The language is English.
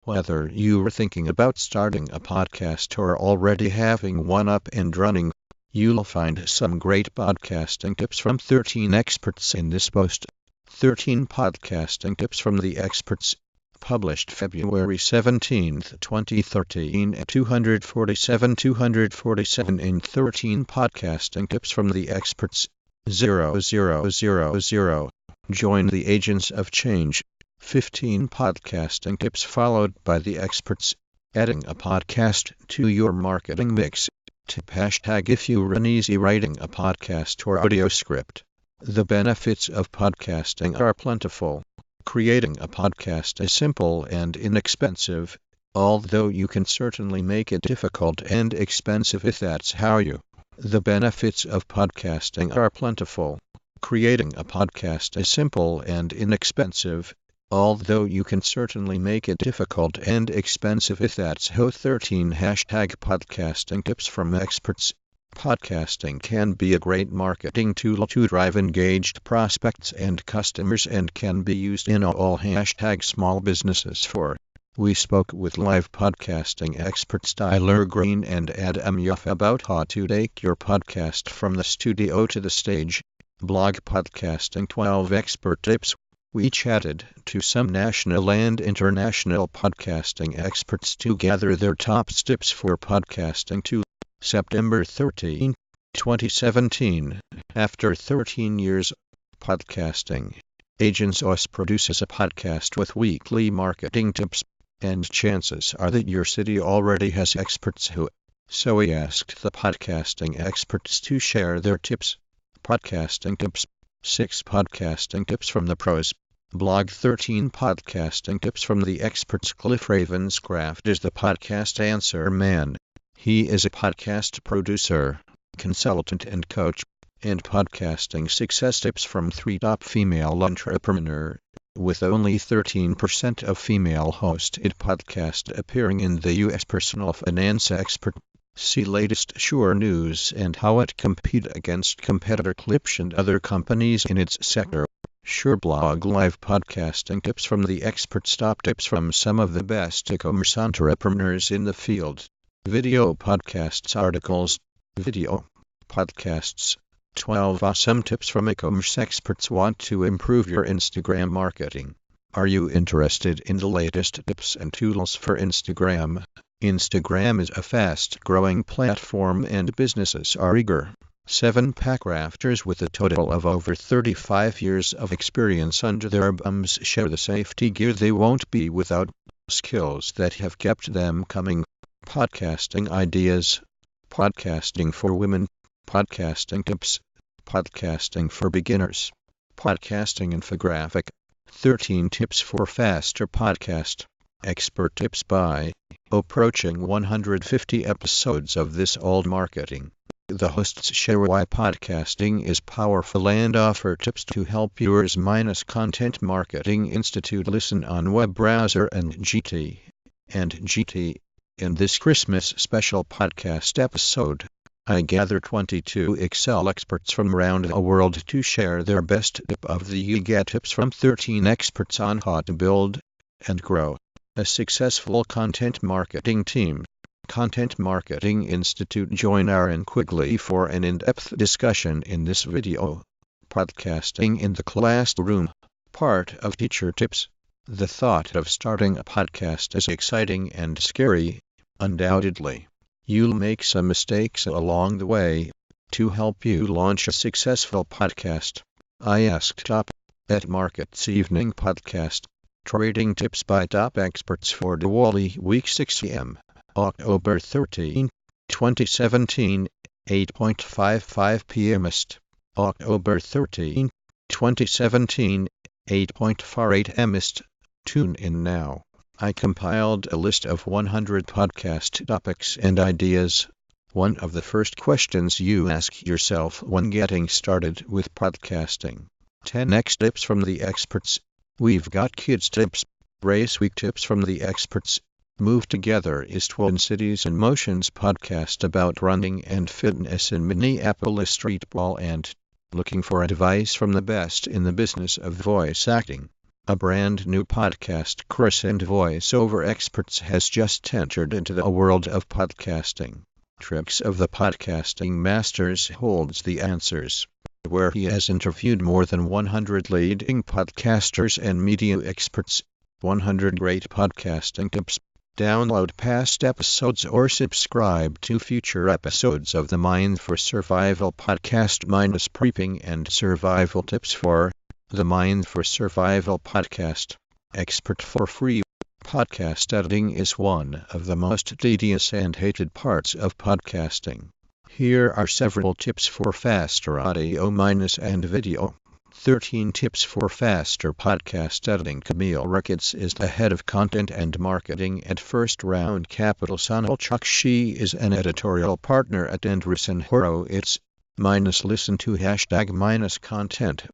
Whether you are thinking about starting a podcast or already having one up and running, you'll find some great podcasting tips from 13 experts in this post. 13 podcasting tips from the experts. Published February 17, 2013 at 247 in 13 podcasting tips from the experts. 0000. Join the agents of change. 15 podcasting tips followed by the experts. Adding a podcast to your marketing mix. Tip hashtag if you're uneasy writing a podcast or audio script. The benefits of podcasting are plentiful. Creating a podcast is simple and inexpensive, although you can certainly make it difficult and expensive if that's how you. The benefits of podcasting are plentiful. Creating a podcast is simple and inexpensive, although you can certainly make it difficult and expensive if that's how. 13 hashtag podcasting tips from experts. Podcasting can be a great marketing tool to drive engaged prospects and customers and can be used in all hashtag small businesses for. We spoke with live podcasting experts Tyler Greene and Adam Yoffe about how to take your podcast from the studio to the stage. Blog Podcasting 12 Expert Tips. We chatted to some national and international podcasting experts to gather their top tips for podcasting to September 13, 2017. After 13 years, podcasting. Agents Us produces a podcast with weekly marketing tips, and chances are that your city already has experts who. So we asked the podcasting experts to share their tips. Podcasting tips. 6 podcasting tips from the pros. Blog 13 podcasting tips from the experts. Cliff Ravenscraft is the podcast answer man. He is a podcast producer, consultant and coach, and podcasting success tips from 3 top female entrepreneur, with only 13% of female hosted podcast appearing in the U.S. Personal finance expert. See latest Shure news and how it compete against competitor Klipsch and other companies in its sector. Shure Blog Live Podcasting tips from the experts. Top tips from some of the best ecommerce entrepreneurs in the field. Video podcasts articles. Video podcasts. 12 awesome tips from ecommerce experts. Want to improve your Instagram marketing? Are you interested in the latest tips and tools for Instagram? Instagram is a fast-growing platform and businesses are eager. 7 Packrafters with a total of over 35 years of experience under their bums share the safety gear they won't be without. Skills that have kept them coming. Podcasting ideas. Podcasting for women. Podcasting tips. Podcasting for beginners. Podcasting infographic. 13 tips for faster podcast. Expert tips by. Approaching 150 episodes of This Old Marketing. The hosts share why podcasting is powerful and offer tips to help viewers. Content Marketing Institute. Listen on web browser and GT. In this Christmas special podcast episode, I gathered 22 Excel experts from around the world to share their best tip of the year. Get tips from 13 experts on how to build and grow a successful content marketing team. Content Marketing Institute. Join Aaron Quigley for an in-depth discussion in this video. Podcasting in the classroom. Part of teacher tips. The thought of starting a podcast is exciting and scary, undoubtedly. You'll make some mistakes along the way. To help you launch a successful podcast, I asked top at Markets Evening Podcast. Trading tips by top experts for Diwali Week 6 am. October 13, 2017, 8:55 p.m. October 13, 2017, 8:48 am. Tune in now. I compiled a list of 100 podcast topics and ideas. One of the first questions you ask yourself when getting started with podcasting. 10x tips from the experts. We've got kids tips. Race week tips from the experts. Move Together is Twin Cities in Motion's podcast about running and fitness in Minneapolis streetball and looking for advice from the best in the business of voice acting. A brand new podcast course and voiceover experts has just entered into the world of podcasting. Tricks of the Podcasting Masters holds the answers, where he has interviewed more than 100 leading podcasters and media experts. 100 great podcasting tips. Download past episodes or subscribe to future episodes of the Mind for Survival podcast minus prepping and survival tips for the Mind for Survival podcast. Expert for free. Podcast editing is one of the most tedious and hated parts of podcasting. Here are several tips for faster audio and video. 13 tips for faster podcast editing. Camille Ricketts is the head of content and marketing at First Round Capital Sonalchuk. She is an editorial partner at Andreessen Horowitz. Listen to #content